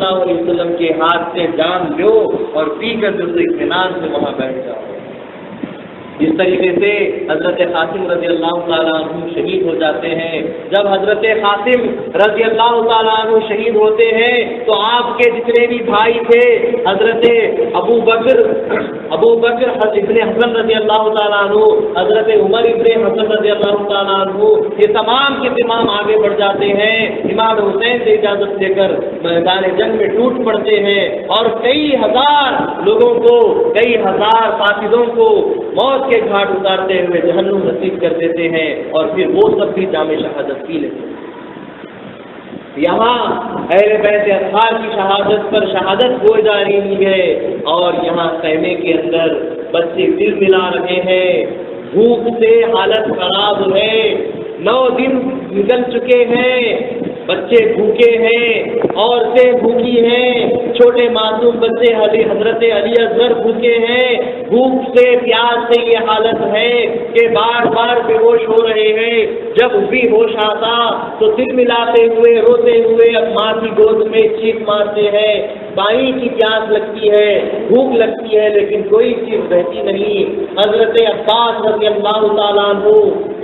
اللہ علیہ وسلم کے ہاتھ سے جام لو اور پی کر جو اطمینان سے وہاں بیٹھ جاؤ۔ اس طریقے سے حضرت قاسم رضی اللہ تعالیٰ عنہ شہید ہو جاتے ہیں۔ جب حضرت قاسم رضی اللہ تعالیٰ عنہ شہید ہوتے ہیں تو آپ کے جتنے بھی بھائی تھے، حضرت ابو بکر ابن حسن رضی اللہ تعالیٰ عنہ، حضرت عمر ابن حسن رضی اللہ تعالیٰ عنہ، یہ تمام کے تمام آگے بڑھ جاتے ہیں، امام حسین سے اجازت لے کر میدان جنگ میں ٹوٹ پڑتے ہیں اور کئی ہزار لوگوں کو، کئی ہزار قاتلوں کو موت کے گھاٹ اتارتے ہوئے جہنم نصیب کر دیتے ہیں، اور پھر وہ سب بھی جام شہادت پی لیتے ہیں۔ یہاں اہل بیت اطہار کی شہادت پر شہادت ہوئے جا رہی ہے، اور یہاں خیمے کے اندر بچے دل ملا رہے ہیں، بھوک سے حالت خراب ہے، 9 دن نکل چکے ہیں، بچے بھوکے ہیں، عورتیں بھوکی ہیں، چھوٹے معصوم بچے حضرت علی اصغر بھوکے ہیں، بھوک سے پیاس سے یہ حالت ہے کہ بار بار بے ہوش ہو رہے ہیں۔ جب بھی ہوش آتا تو دل ملاتے ہوئے روتے ہوئے اب ماں کی گود میں چیخ مارتے ہیں، پانی کی پیاس لگتی ہے، بھوک لگتی ہے، لیکن کوئی چیز بہتی نہیں۔ حضرت عباس رضی اللہ تعالیٰ عنہ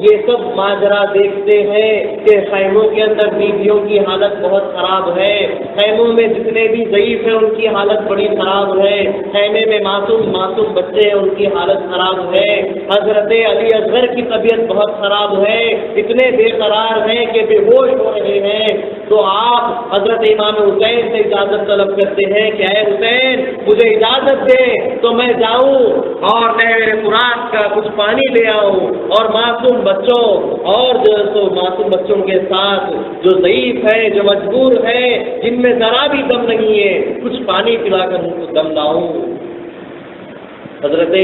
یہ سب ماجرا دیکھتے ہیں کہ خیموں کے اندر بیویوں کی حالت بہت خراب ہے، خیموں میں جتنے بھی ضعیف ہیں ان کی حالت بڑی خراب ہے، خیمے میں معصوم بچے ہیں ان کی حالت خراب ہے، حضرت علی اصغر کی طبیعت بہت خراب ہے، اتنے بے قرار ہیں کہ بے ہوش ہو رہے ہیں۔ تو آپ حضرت امام حسین سے اجازت طلب کرتے ہیں کہ اے حسین مجھے اجازت دے تو میں جاؤں اور نہر فرات کا کچھ پانی لے آؤں، اور معصوم بچوں اور معصوم بچوں کے ساتھ جو ضعیف ہے، جو مجبور ہے، جن میں ذرا بھی دم نہیں ہے، کچھ پانی پلا کر ان کو دم لاؤں۔ حضرت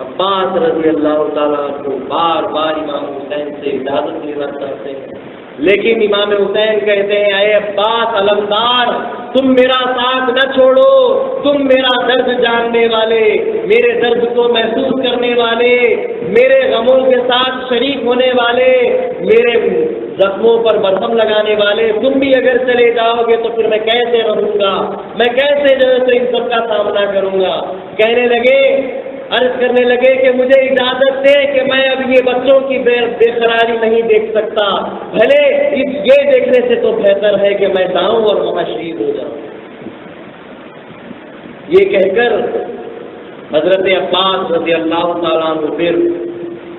عباس رضی اللہ تعالیٰ عنہ بار بار امام حسین سے اجازت لینا چاہتے ہیں، لیکن امام حسین کہتے ہیں اے عباس علمدار، تم میرا ساتھ نہ چھوڑو، تم میرا درد جاننے والے، میرے درد کو محسوس کرنے والے، میرے غموں کے ساتھ شریک ہونے والے، میرے زخموں پر مرہم لگانے والے، تم بھی اگر چلے جاؤ گے تو پھر میں کیسے رہوں گا، میں کیسے جو ہے ان سب کا سامنا کروں گا۔ کہنے لگے، عرض کرنے لگے کہ مجھے اجازت دے کہ میں اب یہ بچوں کی بے قراری نہیں دیکھ سکتا، بھلے یہ دیکھنے سے تو بہتر ہے کہ میں جاؤں اور وہاں شہید ہو جاؤں۔ یہ کہہ کر حضرت عباس رضی اللہ تعالیٰ عنہ پھر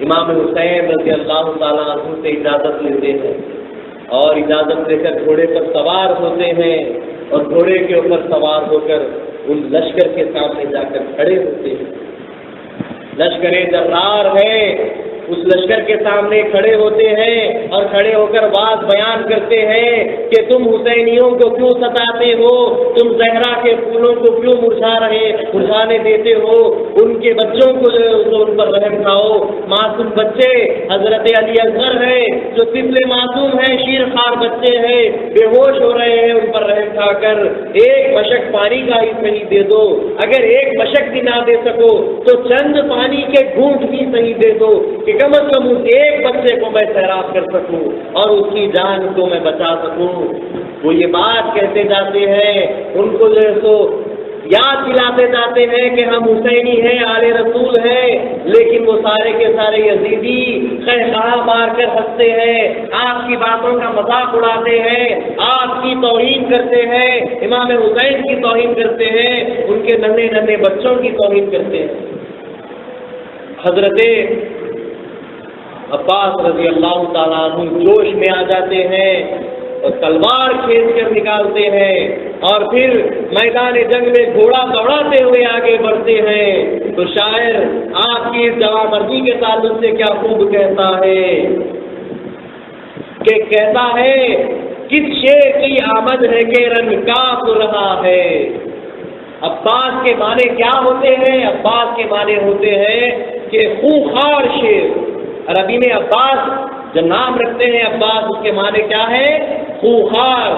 امام حسین رضی اللہ تعالیٰ عنہ سے اجازت لیتے ہیں، اور اجازت لے کر گھوڑے پر سوار ہوتے ہیں، اور گھوڑے کے اوپر سوار ہو کر ان لشکر کے سامنے جا کر کھڑے ہوتے ہیں۔ لشکر جرار ہے، اس لشکر کے سامنے کھڑے ہوتے ہیں اور کھڑے ہو کر بات بیان کرتے ہیں کہ تم حسینیوں کو کیوں ستاتے ہو، تم زہرا کے پھولوں کو کیوں مرجھانے دیتے ہو، ان کے بچوں کو جو ان پر رحم کھاؤ، معصوم بچے حضرت علی اصغر ہے جو طفل معصوم ہیں، شیر خوار بچے ہیں، بے ہوش ہو رہے ہیں، ان پر رحم کھا کر ایک مشک پانی کا ہی صحیح دے دو، اگر ایک مشک بھی نہ دے سکو تو چند پانی کے گھونٹ بھی صحیح دے دو کہ کم از کم اس ایک بچے کو میں سیراب کر سکوں اور اس کی جان کو میں بچا سکوں۔ وہ یہ بات کہتے جاتے ہیں، ان کو جو ہے سو یاد دلاتے جاتے ہیں کہ ہم حسینی ہیں، آل رسول ہیں، لیکن وہ سارے کے سارے یزیدی خیخواہ مار کر ہنستے ہیں، آپ کی باتوں کا مذاق اڑاتے ہیں، آپ کی توہین کرتے ہیں، امام حسین کی توہین کرتے ہیں، ان کے ننھے ننھے بچوں کی توہین کرتے ہیں۔ حضرت عباس رضی اللہ تعالیٰ عنہ جوش میں آ جاتے ہیں اور تلوار کھینچ کر نکالتے ہیں، اور پھر میدان جنگ میں گھوڑا دوڑاتے ہوئے آگے بڑھتے ہیں۔ تو شاعر آپ کی اس جوانمردی کے تعلق سے کیا خوب کہتا ہے کہ کہتا ہے کس شیر کی آمد ہے کہ رنگ کاپ رہا ہے۔ عباس کے معنی کیا ہوتے ہیں؟ عباس کے معنی ہوتے ہیں کہ خونخوار شیر۔ عربی میں عباس جو نام رکھتے ہیں عباس، اس کے معنی کیا ہے؟ خونخوار،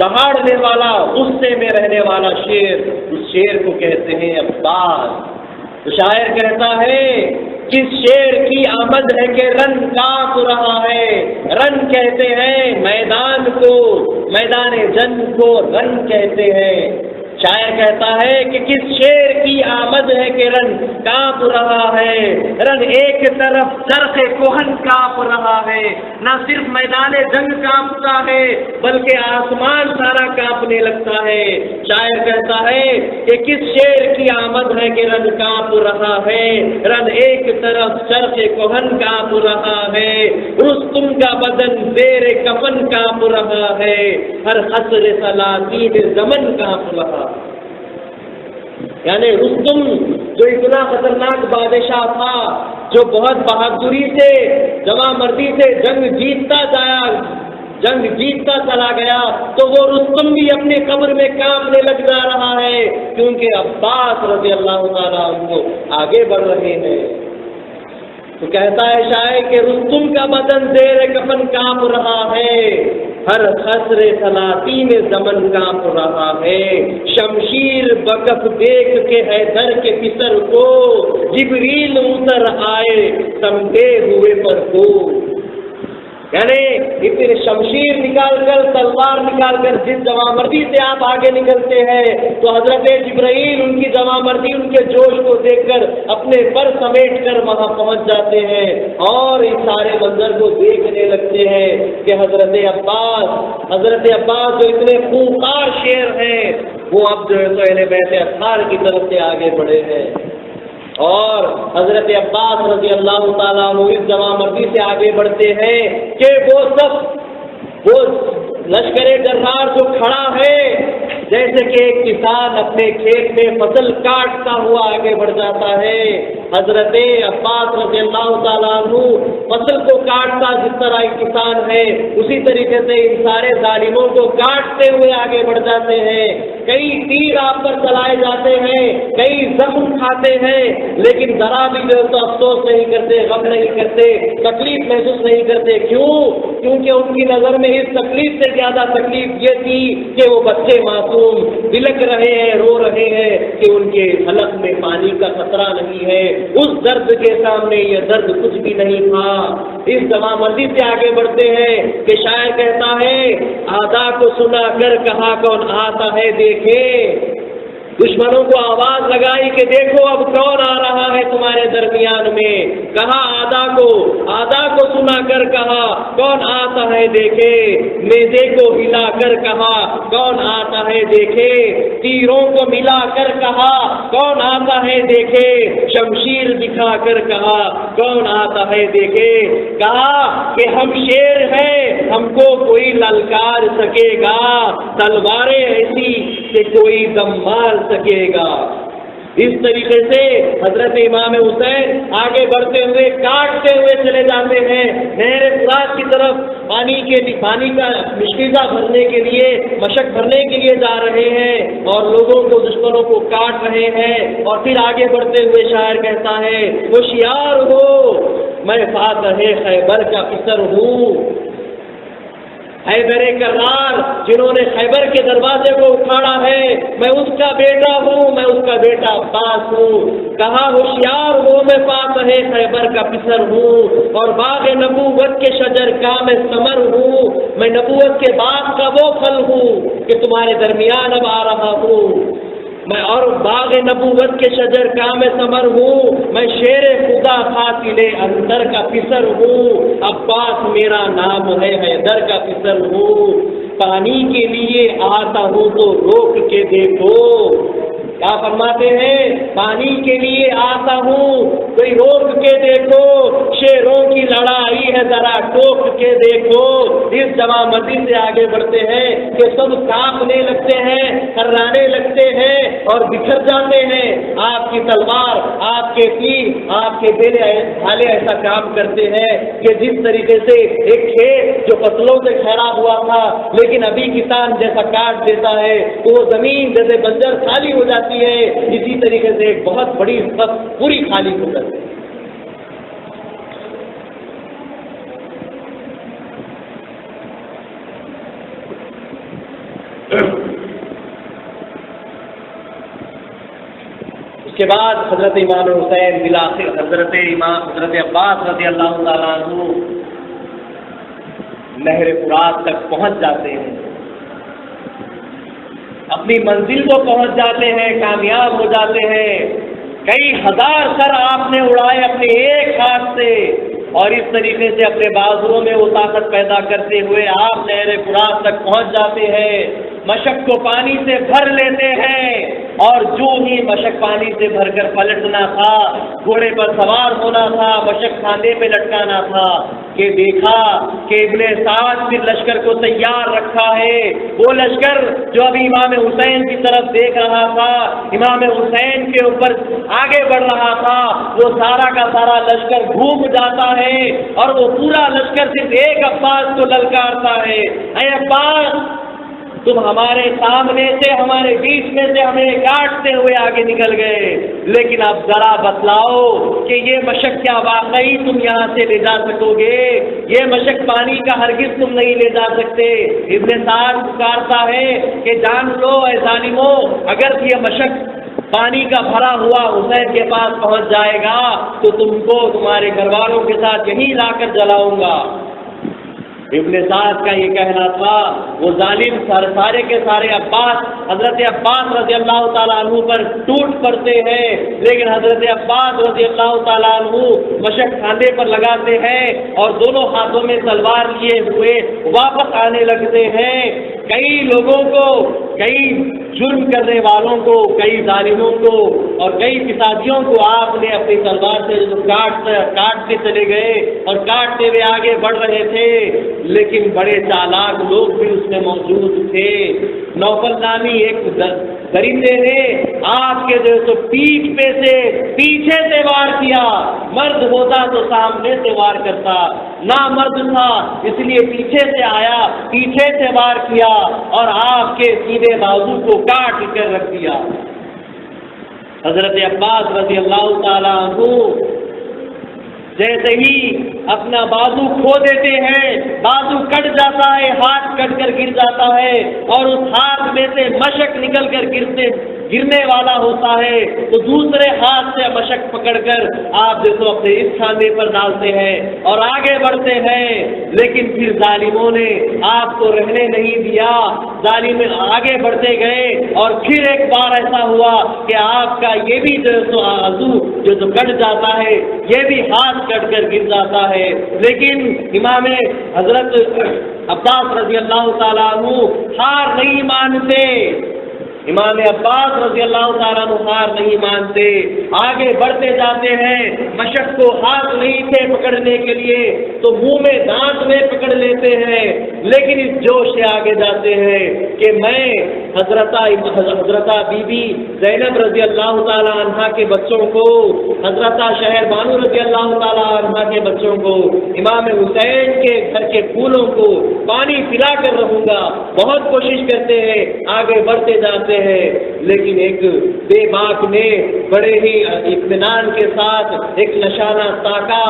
دہاڑنے والا، غصے میں رہنے والا شیر، اس شیر کو کہتے ہیں عباس۔ تو شاعر کہتا ہے کس شیر کی آمد ہے کہ رن کانپ رہا ہے. رن کہتے ہیں میدان کو، میدان جنگ کو رن کہتے ہیں. شاعر کہتا ہے کہ کس شیر کی آمد ہے کہ رن کانپ رہا ہے. رن ایک طرف چرخ کوہن کانپ رہا ہے. نہ صرف میدان جنگ کانپتا ہے بلکہ آسمان سارا کانپنے لگتا ہے. شاعر کہتا ہے کہ کس شیر کی آمد ہے کہ رن کانپ رہا ہے. رن ایک طرف چرخ کوہن کانپ رہا ہے. رستم کا بدن زیر کفن کانپ رہا ہے. ہر خصر سلاطین زمن کانپ رہا. یعنی رستم جو اتنا خطرناک بادشاہ تھا، جو بہت بہادری سے، جمع مردی سے جنگ جیتتا چلا گیا، تو وہ رستم بھی اپنی قبر میں کانپنے لگ جا رہا ہے، کیونکہ عباس رضی اللہ تعالیٰ عنہ آگے بڑھ رہے ہیں. تو کہتا ہے شاعر کہ رستم کا بدن زیر کفن کانپ رہا ہے. ہر خسر سلاطین زمن کانپ رہا ہے. شمشیر بکف دیکھ کے حیدر کے پسر کو، جبریل اتر آئے سمٹے ہوئے پر کو. یعنی اتنے شمشیر نکال کر، تلوار نکال کر جس جمع مردی سے آپ آگے نکلتے ہیں تو حضرت جبرائیل ان کی جمع مردی، ان کے جوش کو دیکھ کر اپنے پر سمیٹ کر وہاں پہنچ جاتے ہیں اور اس سارے منظر کو دیکھنے لگتے ہیں کہ حضرت عباس جو اتنے خونخوار شیر ہیں، وہ اب جو ہے تو اہل بیت اطہار کی طرف سے آگے بڑھے ہیں. اور حضرت عباس رضی اللہ تعالیٰ عنہ اس جمع مردی سے آگے بڑھتے ہیں کہ وہ لشکر جرار جو کھڑا ہے، جیسے کہ ایک کسان اپنے کھیت میں فصل کاٹتا ہوا آگے بڑھ جاتا ہے، حضرت عباس رضی اللہ تعالیٰ عنہ فصل کو کاٹتا جس طرح ایک کسان ہے، اسی طریقے سے ان سارے ظالموں کو کاٹتے ہوئے آگے بڑھ جاتے ہیں. کئی تیر آپ پر چلائے جاتے ہیں، کئی زخم کھاتے ہیں، لیکن ذرا بھی جو تو افسوس نہیں کرتے، غم نہیں کرتے، تکلیف محسوس نہیں کرتے. کیونکہ ان کی نظر میں اس تکلیف سے زیادہ تکلیف یہ تھی کہ وہ بچے معصوم بلک رہے ہیں، رو رہے ہیں کہ ان کے حلق میں پانی کا خطرہ نہیں ہے. اس درد کے سامنے یہ درد کچھ بھی نہیں تھا. اس جمع مردی سے آگے بڑھتے ہیں کہ شاعر کہتا ہے آدھا کو سنا کر کہا کون آتا ہے دیکھے. دشمنوں کو آواز لگائی کہ دیکھو اب کون آ رہا ہے تمہارے درمیان میں. کہا آدھا کو سنا کر کہا کون آتا ہے دیکھے. نیزے کو ہلا کر کہا کون آتا ہے دیکھے. تیروں کو ملا کر کہا کون آتا ہے دیکھے. شمشیر دکھا کر کہا کون آتا ہے دیکھے. کہا کہ ہم شیر ہیں، ہم کو کوئی للکار سکے گا. تلواریں ایسی کہ کوئی دم مار سکے گا. اس طریقے سے حضرت امام حسین آگے بڑھتے ہوئے کاٹتے ہوئے چلے جاتے ہیں. نہر فرات کی طرف پانی کا مشکیزہ بھرنے کے لیے، مشق بھرنے کے لیے جا رہے ہیں اور لوگوں کو، دشمنوں کو کاٹ رہے ہیں. اور پھر آگے بڑھتے ہوئے شاعر کہتا ہے ہوشیار ہو میں فاتح خیبر کا پسر ہوں. حیدر کرار جنہوں نے خیبر کے دروازے کو اکھاڑا ہے، میں اس کا بیٹا ہوں، میں اس کا بیٹا عباس ہوں. کہا ہوشیار ہو میں فاتح خیبر کا پسر ہوں اور باغ نبوت کے شجر کا میں ثمر ہوں. میں نبوت کے باغ کا وہ پھل ہوں کہ تمہارے درمیان اب آ رہا ہوں. میں اور باغ نبوت کے شجر کا میں ثمر ہوں. میں شیر خدا قاتل اندر کا پسر ہوں. عباس میرا نام ہے، حیدر کا پسر ہوں. پانی کے لیے آتا ہوں تو روک کے دیکھو. کیا فرماتے ہیں؟ پانی کے لیے آتا ہوں کوئی روک کے دیکھو. شیروں کی لڑائی ہے ذرا ٹوک کے دیکھو. اس جمع مردی سے آگے بڑھتے ہیں کہ سب کانپنے لگتے ہیں، تھرانے لگتے ہیں اور بکھر جاتے ہیں. آپ کی تلوار، آپ کے تیر، آپ کے بیلے بھالے ایسا کام کرتے ہیں کہ جس طریقے سے ایک کھیت جو فصلوں سے گھرا ہوا تھا لیکن ابھی کسان جیسا کاٹ دیتا ہے تو وہ زمین جیسے بنجر خالی ہو جاتی ہے، اسی طریقے سے ایک بہت بڑی پوری خالی ہو جاتی ہے. کے بعد حضرت امام حسین بالآخر حضرت عباس رضی اللہ تعالیٰ عنہ نہر فرات تک پہنچ جاتے ہیں، اپنی منزل کو پہنچ جاتے ہیں، کامیاب ہو جاتے ہیں۔ کئی ہزار سر آپ نے اڑائے اپنے ایک ہاتھ سے، اور اس طریقے سے اپنے بازوؤں میں وہ طاقت پیدا کرتے ہوئے آپ نہر فرات تک پہنچ جاتے ہیں، مشق کو پانی سے بھر لیتے ہیں، اور جو ہی مشق پانی سے بھر کر پلٹنا تھا، گھوڑے پر سوار ہونا تھا، مشق کھاندے پہ لٹکانا تھا، کہ دیکھا کہ ابن سعد پھر لشکر کو تیار رکھا ہے۔ وہ لشکر جو ابھی امام حسین کی طرف دیکھ رہا تھا، امام حسین کے اوپر آگے بڑھ رہا تھا، وہ سارا کا سارا لشکر گھوم جاتا ہے، اور وہ پورا لشکر صرف ایک عباس کو للکارتا ہے، اے عباس تم ہمارے سامنے سے، ہمارے بیچ میں سے ہمیں کاٹتے ہوئے آگے نکل گئے، لیکن اب ذرا بتلاؤ کہ یہ مشق کیا واقعی تم یہاں سے لے جا سکو گے؟ یہ مشق پانی کا ہرگز تم نہیں لے جا سکتے۔ ابن سعد پکارتا ہے کہ جان لو اے ظالمو، اگر یہ مشق پانی کا بھرا ہوا حسین کے پاس پہنچ جائے گا تو تم کو تمہارے گھر والوں کے ساتھ یہیں لا کر جلاؤں گا۔ ابن سعد کا یہ کہنا تھا، وہ ظالم سارے کے سارے عباس، حضرت عباس رضی اللہ تعالیٰ عنہ پر ٹوٹ پڑتے ہیں، لیکن حضرت عباس رضی اللہ تعالیٰ عنہ مشق کھاندے پر لگاتے ہیں اور دونوں ہاتھوں میں تلوار لیے ہوئے واپس آنے لگتے ہیں۔ کئی لوگوں کو، کئی جرم کرنے والوں کو، کئی ظالموں کو اور کئی فسادیوں کو آپ نے اپنی تلوار سے کاٹتے چلے گئے اور کاٹتے ہوئے آگے بڑھ رہے تھے، لیکن بڑے چالاک لوگ بھی اس میں موجود تھے۔ نوفل نامی ایک درندے نے آپ کے جو پیٹھ پہ سے پیچھے سے وار کیا، مرد ہوتا تو سامنے سے وار کرتا، نہ مرد تھا اس لیے پیچھے سے آیا، پیچھے سے وار کیا اور آپ کے سیدھے بازو کو کاٹ کر رکھ دیا۔ حضرت عباس رضی اللہ تعالیٰ عنہ جیسے ہی اپنا بازو کھو دیتے ہیں، بازو کٹ جاتا ہے، ہاتھ کٹ کر گر جاتا ہے، اور اس ہاتھ میں سے مشق نکل کر گرنے والا ہوتا ہے، تو دوسرے ہاتھ سے مشق پکڑ کر آپ دیکھو اپنے اس کھاندے پر ڈالتے ہیں اور آگے بڑھتے ہیں۔ لیکن پھر ظالموں نے آپ کو رہنے نہیں دیا، ظالم آگے بڑھتے گئے، اور پھر ایک بار ایسا ہوا کہ آپ کا یہ بھی عضو جو کٹ جاتا ہے، یہ بھی ہاتھ کٹ کر گر جاتا ہے، لیکن امام حضرت عباس رضی اللہ تعالیٰ عنہ ہار نہیں مانتے، امام عباس رضی اللہ تعالیٰ عنہ ہار نہیں مانتے، آگے بڑھتے جاتے ہیں۔ مشق کو ہاتھ نہیں تھے پکڑنے کے لیے تو منہ میں دانت میں پکڑ لیتے ہیں، لیکن اس جوش سے آگے جاتے ہیں کہ میں حضرت بی بی زینب رضی اللہ تعالیٰ عنہ کے بچوں کو، حضرت شہر بانو رضی اللہ تعالیٰ عنہ کے بچوں کو، امام حسین کے گھر کے پھولوں کو پانی پلا کر رہوں گا۔ بہت کوشش کرتے ہیں، آگے بڑھتے جاتے ہیں، لیکن ایک بے باک نے بڑے ہی اطمینان کے ساتھ ایک نشانہ تاکا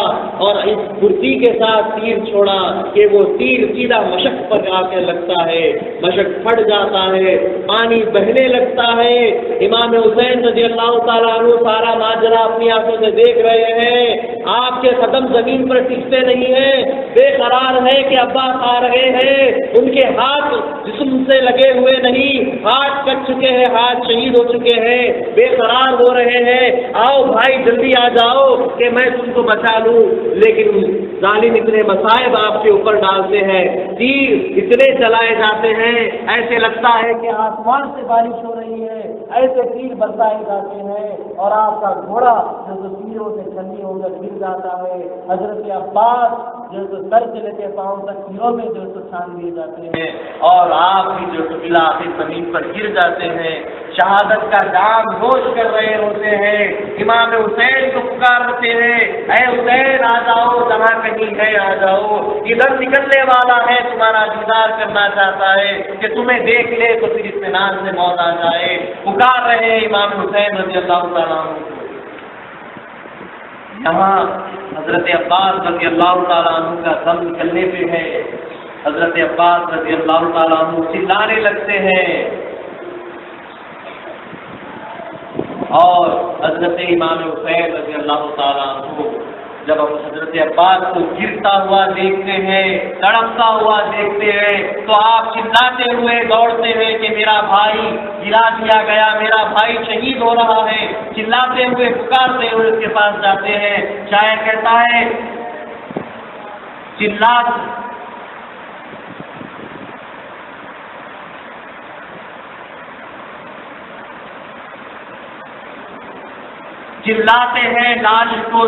اور اس کرسی کے ساتھ تیر چھوڑا کہ وہ تیر سیدھا مشق پر آ کے لگتا ہے، مشق پھٹ جاتا ہے، پانی بہنے لگتا ہے۔ امام حسین رضی اللہ تعالیٰ عنہ سارا ماجرا اپنی آنکھوں سے دیکھ رہے ہیں، آپ کے قدم زمین پر ٹکتے نہیں ہیں، بے قرار ہے کہ عباس آ رہے ہیں، ان کے ہاتھ جسم سے لگے ہوئے نہیں، ہاتھ کٹ چکے ہیں، ہاتھ شہید ہو چکے ہیں، بے قرار ہو رہے ہیں، آؤ بھائی جلدی آ جاؤ کہ میں تم کو بچا لوں۔ لیکن ظالم اتنے مصائب آپ کے اوپر ڈالتے ہیں، تیر اتنے چلائے جاتے ہیں، ایسے لگتا ہے کہ آسمان سے بارش ہو رہی ہے، ایسے تیر برسائے جاتے ہیں، اور آپ کا گھوڑا جو تیروں سے چھنی ہو کر گر جاتا ہے۔ حضرت عباس جو سر سے لے کے پاؤں تک تیروں میں جو چھان دیے جاتے ہیں، اور آپ بھی جو بالآخر زمین پر گر جاتے ہیں، شہادت کا جام نوش کر رہے ہوتے ہیں۔ امام حسین کو پکارتے ہیں، اے حسین آ جاؤ، جہاں کہیں ہے آ جاؤ، ادھر نکلنے والا ہے، تمہارا دیدار کرنا چاہتا ہے کہ تمہیں دیکھ لے تو پھر اطمینان سے موت آ جائے۔ پکار رہے ہیں امام حسین رضی اللہ تعالیٰ عنہ۔ یہاں حضرت عباس رضی اللہ تعالیٰ عنہ کا دم نکلنے پہ ہے، حضرت عباس رضی اللہ تعالیٰ عنہ چلانے لگتے ہیں، اور حضرت امام حسین رضی اللہ تعالیٰ عنہ جب ہم حضرت عباس کو گرتا ہوا دیکھتے ہیں، تڑپتا ہوا دیکھتے ہیں، تو آپ چلاتے ہوئے دوڑتے ہیں کہ میرا بھائی گرا دیا گیا، میرا بھائی شہید ہو رہا ہے، چلاتے ہوئے پکارتے ہوئے اس کے پاس جاتے ہیں۔ شاعر کہتا ہے چلاتے ہیں لاش کو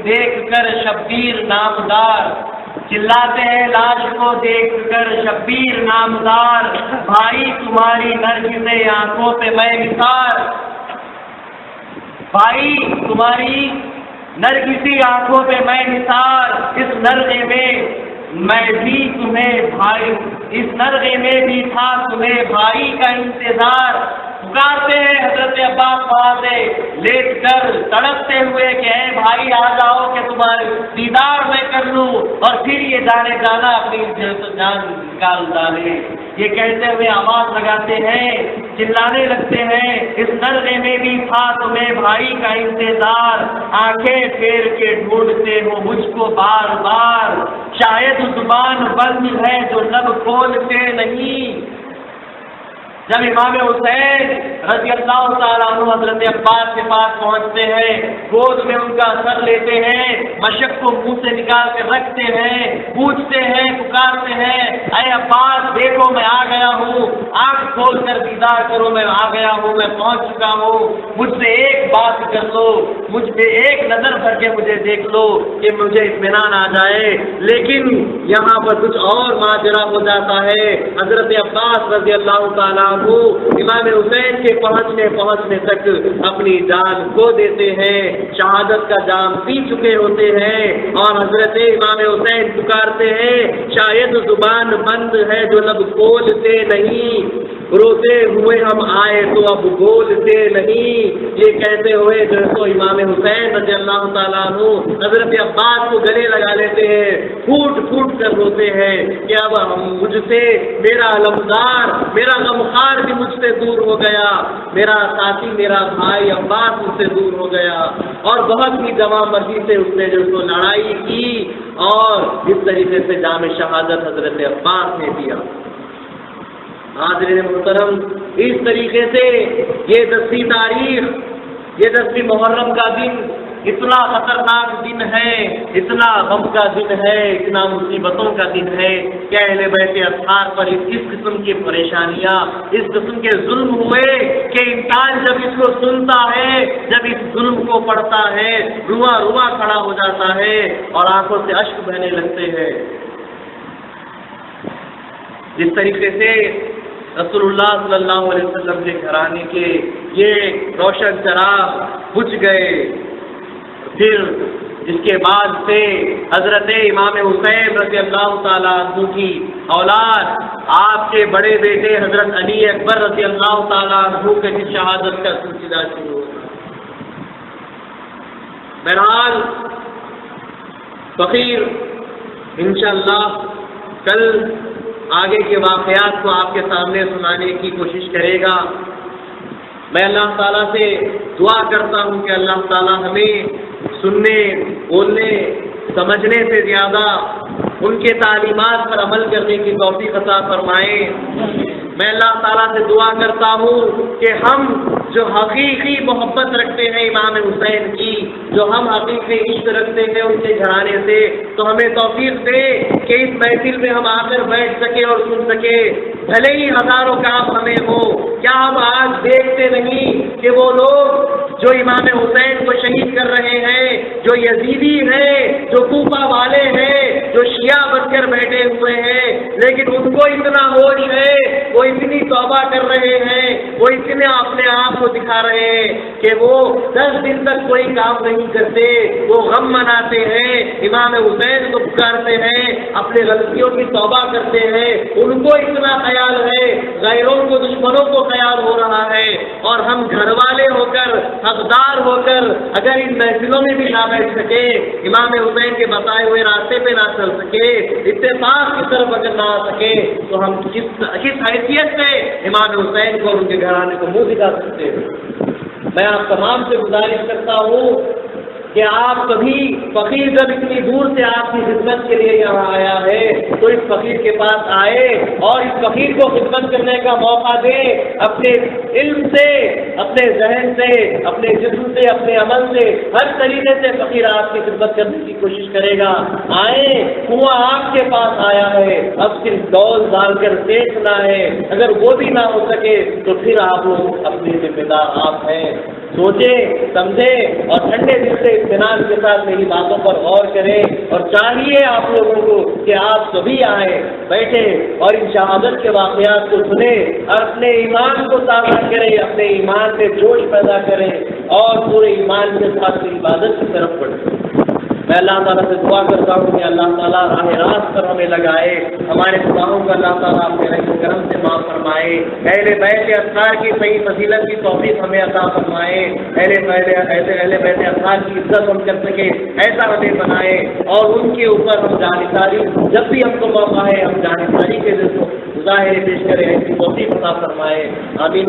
دیکھ کر شبیر نامدار، چلاتے ہیں لاش کو دیکھ کر شبیر نامدار، بھائی تمہاری نرگسے آنکھوں پہ میں نثار، بھائی تمہاری نرگسی آنکھوں پہ میں نثار، اس نرغے میں میں بھی تمہیں بھائی، اس نرغے میں بھی تھا تمہیں بھائی کا انتظار۔ پکارتے ہیں حضرت عباس وہاں سے لیٹ کر تڑپتے ہوئے کہ اے بھائی آ جاؤ کہ تمہارے دیدار میں کر لوں، اور پھر یہ جانا اپنی جان نکال ڈالے۔ یہ کہتے ہوئے آواز لگاتے ہیں، چلانے لگتے ہیں، اس نرغے میں بھی تھا تمہیں بھائی کا انتظار، آنکھیں پھیر کے ڈھونڈتے ہو مجھ کو بار بار، شاید زبان بند ہے جو لب کھولتے نہیں۔ جب امام حسین رضی اللہ تعالیٰ عنہ حضرت عباس کے پاس پہنچتے ہیں، گود میں ان کا سر لیتے ہیں، مشک کو منہ سے نکال کر رکھتے ہیں، پوچھتے ہیں، پکارتے ہیں، اے عباس دیکھو میں آ گیا ہوں، آنکھ کھول کر دیدار کرو، میں آ گیا ہوں، میں پہنچ چکا ہوں، مجھ سے ایک بات کر لو، مجھ پہ ایک نظر بھر کے مجھے دیکھ لو کہ مجھے اطمینان آ جائے۔ لیکن یہاں پر کچھ اور ماجرا ہو جاتا ہے۔ حضرت عباس رضی اللہ تعالیٰ امام حسین کے پہنچنے تک اپنی جان کھو دیتے ہیں، شہادت کا جام پی چکے ہوتے ہیں، اور حضرت امام حسین پکارتے ہیں، شاید زبان بند ہے جو لب کھولتے نہیں، روتے ہوئے ہم آئے تو اب بولتے نہیں۔ یہ کہتے ہوئے جو امام حسین رضی اللہ تعالیٰ عنہ حضرت عباس کو گلے لگا لیتے ہیں، پھوٹ پھوٹ کر روتے ہیں کہ اب مجھ سے میرا علمدار، میرا غمخوار بھی مجھ سے دور ہو گیا، میرا ساتھی، میرا بھائی عباس مجھ سے دور ہو گیا۔ اور بہت ہی جواں مرضی سے اس نے جو لڑائی کی، اور اس طریقے سے جام شہادت حضرت عباس نے دیا۔ حاضرین محترم، اس طریقے سے یہ 10ویں تاریخ، یہ 10ویں محرم کا دن اتنا خطرناک دن ہے، اتنا غم کا دن ہے، اتنا مصیبتوں کا دن ہے کہ اہل بیت اطہار پر اس قسم کی پریشانیاں، اس قسم کے ظلم ہوئے کہ انسان جب اس کو سنتا ہے، جب اس ظلم کو پڑھتا ہے، رواں رواں کھڑا ہو جاتا ہے اور آنکھوں سے اشک بہنے لگتے ہیں۔ جس طریقے سے رسول اللہ صلی اللہ علیہ وسلم کے گھرانے کے یہ روشن چراغ بجھ گئے، پھر جس کے بعد سے حضرت امام حسین رضی اللہ تعالیٰ عنہ کی اولاد، آپ کے بڑے بیٹے حضرت علی اکبر رضی اللہ تعالیٰ عنہ کی شہادت کا سلسلہ شروع ہوا۔ بہرحال فقیر انشاءاللہ کل آگے کے واقعات کو آپ کے سامنے سنانے کی کوشش کرے گا۔ میں اللہ تعالیٰ سے دعا کرتا ہوں کہ اللہ تعالیٰ ہمیں سننے، بولنے، سمجھنے سے زیادہ ان کے تعلیمات پر عمل کرنے کی توفیق عطا فرمائے۔ میں اللہ تعالیٰ سے دعا کرتا ہوں کہ ہم جو حقیقی محبت رکھتے ہیں امام حسین کی، جو ہم حقیقی عشق رکھتے ہیں ان کے گھرانے سے، تو ہمیں توفیق دے کہ اس محفل میں ہم آ کر بیٹھ سکے اور سن سکے، بھلے ہی ہزاروں کام ہمیں ہو۔ کیا ہم آج دیکھتے نہیں کہ وہ لوگ جو امام حسین کو شہید کر رہے ہیں، جو یزیدی ہیں، جو کوفہ والے ہیں، جو شیعہ بن کر بیٹھے ہوئے ہیں، لیکن ان کو اتنا ہوش ہے، وہ اتنی توبہ کر رہے ہیں، وہ اتنے اپنے آپ کو دکھا رہے ہیں کہ وہ 10 دن تک کوئی کام نہیں کرتے، وہ غم مناتے ہیں، امام حسین کو پکارتے ہیں، اپنے غلطیوں کی توبہ کرتے ہیں۔ ان کو اتنا خیال ہے، غیروں کو، دشمنوں کو خیال ہو رہا ہے، اور ہم گھر والے ہو کر، حقدار ہو کر اگر ان محفلوں میں بھی نہ بیٹھ سکے، امام حسین کے بتائے ہوئے راستے پہ نہ چل سکے، اتفاق کی طرف اگر نہ آ سکے، تو ہم کس حیثیت سے امام حسین کو اور ان کے گھرانے کو منہ دکھا سکتے ہیں؟ میں آپ تمام سے گزارش کرتا ہوں کہ آپ کبھی فقیر جب اتنی دور سے آپ کی خدمت کے لیے یہاں آیا ہے تو اس فقیر کے پاس آئے اور اس فقیر کو خدمت کرنے کا موقع دے، اپنے علم سے، اپنے ذہن سے، اپنے جسم سے، اپنے عمل سے، ہر طریقے سے فقیر آپ کی خدمت کرنے کی کوشش کرے گا۔ آئیں، کنواں آپ کے پاس آیا ہے، اب صرف ڈول ڈال کر دیکھنا ہے، اگر وہ بھی نہ ہو سکے تو پھر آپ لوگ اپنے ذمہ دار آپ ہیں۔ سوچیں، سمجھیں اور ٹھنڈے دل سے اطمینان کے ساتھ میری باتوں پر غور کریں، اور چاہیے آپ لوگوں کو کہ آپ سبھی آئیں، بیٹھیں اور ان شہادت کے واقعات کو سنیں اور اپنے ایمان کو تازہ کریں، اپنے ایمان میں جوش پیدا کریں اور پورے ایمان کے ساتھ عبادت کی طرف بڑھیں۔ میں اللہ تعالیٰ سے دعا کرتا ہوں کہ اللہ تعالیٰ راہ راست پر ہمیں لگائے، ہمارے گناہوں کا اللہ تعالیٰ اپنے رحم و کرم سے معاف فرمائے، اہل بیت اطہار کی صحیح فضیلت کی توفیق ہمیں عطا فرمائے، اہل بیت اطہار کی عزت ہم کر سکے ایسا ہمیں بنائے، اور ان کے اوپر ہم جانکاری جب بھی ہم کو موقع ہے ہم جانکاری کے ظاہر پیش کریں، ایسی توفیق عطا فرمائے۔ آمین۔